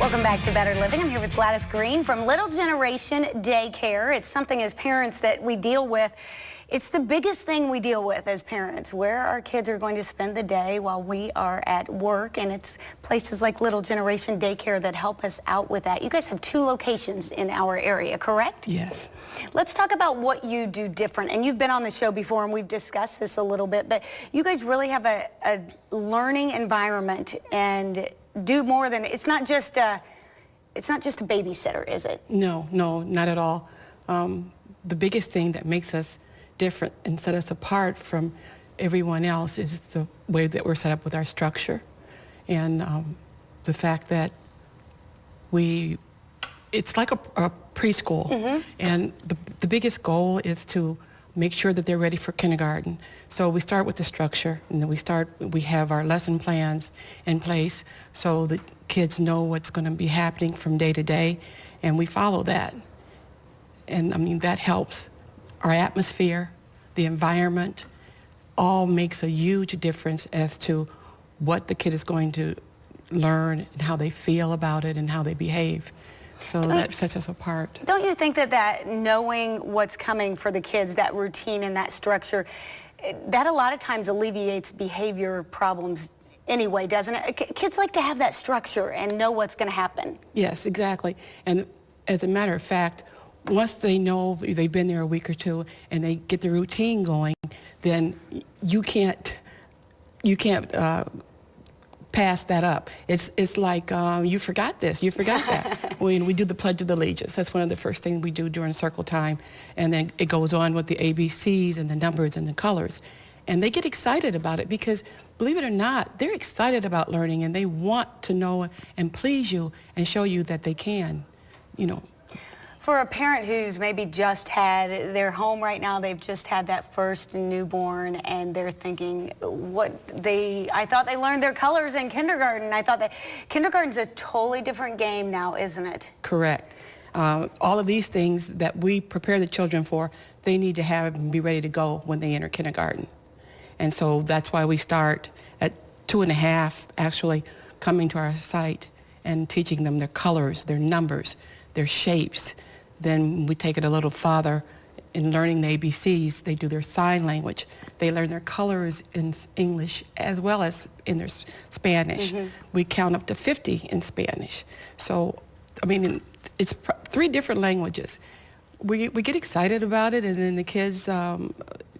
Welcome back to Better Living. I'm here with Gladys Green from Little Generation Daycare. It's something as parents that we deal with. It's the biggest thing we deal with as parents, where our kids are going to spend the day while we are at work, and it's places like Little Generation Daycare that help us out with that. You guys have 2 locations in our area, correct? Yes. Let's talk about what you do different. And you've been on the show before, and we've discussed this a little bit, but you guys really have a learning environment and do more than, it's not just a babysitter, is it? No, not at all. The biggest thing that makes us different and set us apart from everyone else is the way that we're set up with our structure, and the fact that it's like a preschool, and the biggest goal is to make sure that they're ready for kindergarten. So we start with the structure, and then we have our lesson plans in place so the kids know what's going to be happening from day to day, and we follow that. And I mean, that helps. Our atmosphere, the environment, all makes a huge difference as to what the kid is going to learn and how they feel about it and how they behave. So that sets us apart. Don't you think that knowing what's coming for the kids, that routine and that structure, that a lot of times alleviates behavior problems anyway, doesn't it? Kids like to have that structure and know what's going to happen. Yes, exactly. And as a matter of fact, once they know they've been there a week or 2 and they get the routine going, then you can't pass that up. It's like you forgot this, you forgot that. When we do the Pledge of Allegiance, that's one of the first things we do during circle time, and then it goes on with the ABCs and the numbers and the colors. And they get excited about it because, believe it or not, they're excited about learning, and they want to know and please you and show you that they can, you know. For a parent who's maybe just had their home right now, they've just had that first newborn, and they're thinking, I thought they learned their colors in kindergarten. I thought that kindergarten's a totally different game now, isn't it? Correct. All of these things that we prepare the children for, they need to have and be ready to go when they enter kindergarten. And so that's why we start at 2.5, actually coming to our site and teaching them their colors, their numbers, their shapes. Then we take it a little farther in learning the ABCs. They do their sign language. They learn their colors in English as well as in their Spanish. We count up to 50 in Spanish. So, I mean, it's 3 different languages. We get excited about it, and then the kids,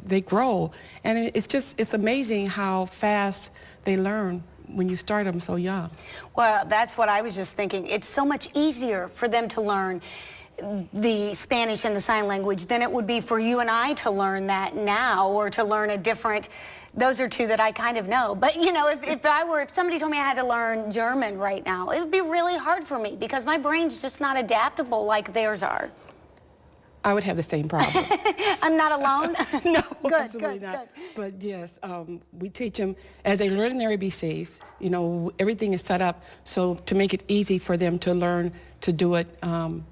they grow. And it's amazing how fast they learn when you start them so young. Well, that's what I was just thinking. It's so much easier for them to learn the Spanish and the sign language than it would be for you and I to learn that now, or to learn a different, those are 2 that I kind of know. But you know, if somebody told me I had to learn German right now, it would be really hard for me because my brain's just not adaptable like theirs are. I would have the same problem. I'm not alone? No, good, absolutely not. But yes, we teach them as they learn their ABCs. You know, everything is set up so to make it easy for them to learn to do it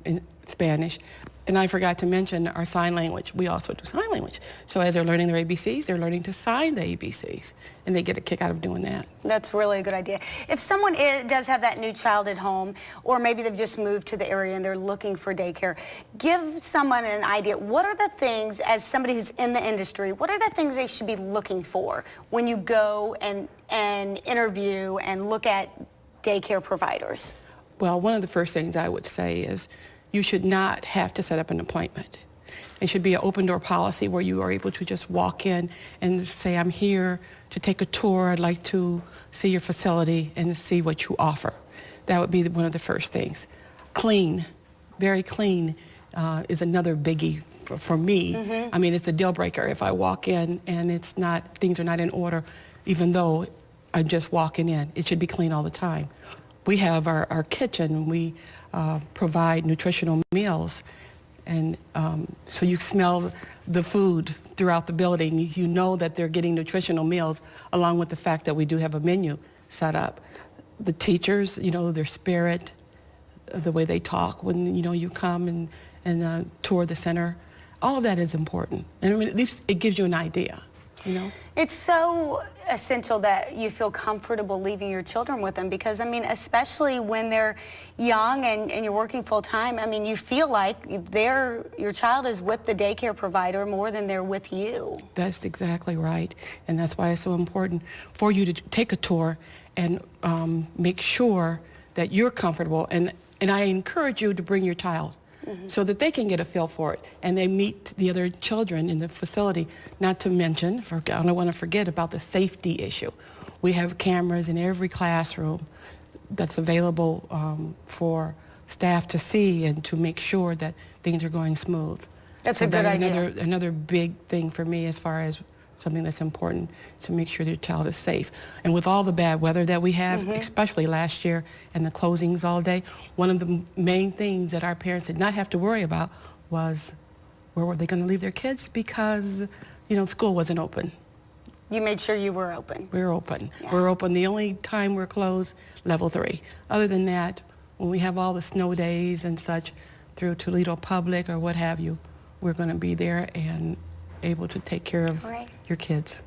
in Spanish. And I forgot to mention our sign language. We also do sign language. So as they're learning their ABCs, they're learning to sign the ABCs, and they get a kick out of doing that. That's really a good idea. If someone does have that new child at home, or maybe they've just moved to the area and they're looking for daycare, give someone an idea. What are the things, as somebody who's in the industry, what are the things they should be looking for when you go and interview and look at daycare providers? Well, one of the first things I would say is you should not have to set up an appointment. It should be an open door policy where you are able to just walk in and say, I'm here to take a tour. I'd like to see your facility and see what you offer. That would be one of the first things. Clean, very clean is another biggie for me. I mean, it's a deal breaker if I walk in and things are not in order, even though I'm just walking in. It should be clean all the time. We have our kitchen. We provide nutritional meals, and so you smell the food throughout the building. You know that they're getting nutritional meals, along with the fact that we do have a menu set up. The teachers, you know, their spirit, the way they talk when, you know, you come and tour the center, all of that is important. And I mean, at least it gives you an idea. you know? It's so essential that you feel comfortable leaving your children with them because, I mean, especially when they're young and you're working full time, I mean, you feel like your child is with the daycare provider more than they're with you. That's exactly right. And that's why it's so important for you to take a tour and make sure that you're comfortable. And I encourage you to bring your child. So that they can get a feel for it and they meet the other children in the facility. Not to mention, I don't want to forget about the safety issue. We have cameras in every classroom that's available for staff to see and to make sure that things are going smooth. That's a good idea. Another big thing for me as far as something that's important to make sure your child is safe. And with all the bad weather that we have, especially last year and the closings all day, one of the main things that our parents did not have to worry about was where were they going to leave their kids because, you know, school wasn't open. You made sure you were open. We're open. Yeah. We're open. The only time we're closed, level 3. Other than that, when we have all the snow days and such through Toledo Public or what have you, we're going to be there and able to take care of your kids.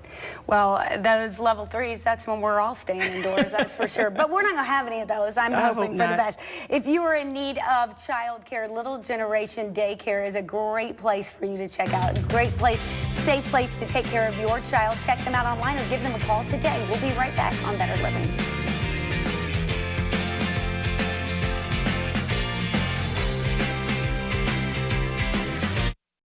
Well, those level 3s, that's when we're all staying indoors, that's for sure. But we're not going to have any of those. I'm hoping for the best. If you are in need of child care, Little Generation Daycare is a great place for you to check out. A great place, safe place to take care of your child. Check them out online or give them a call today. We'll be right back on Better Living.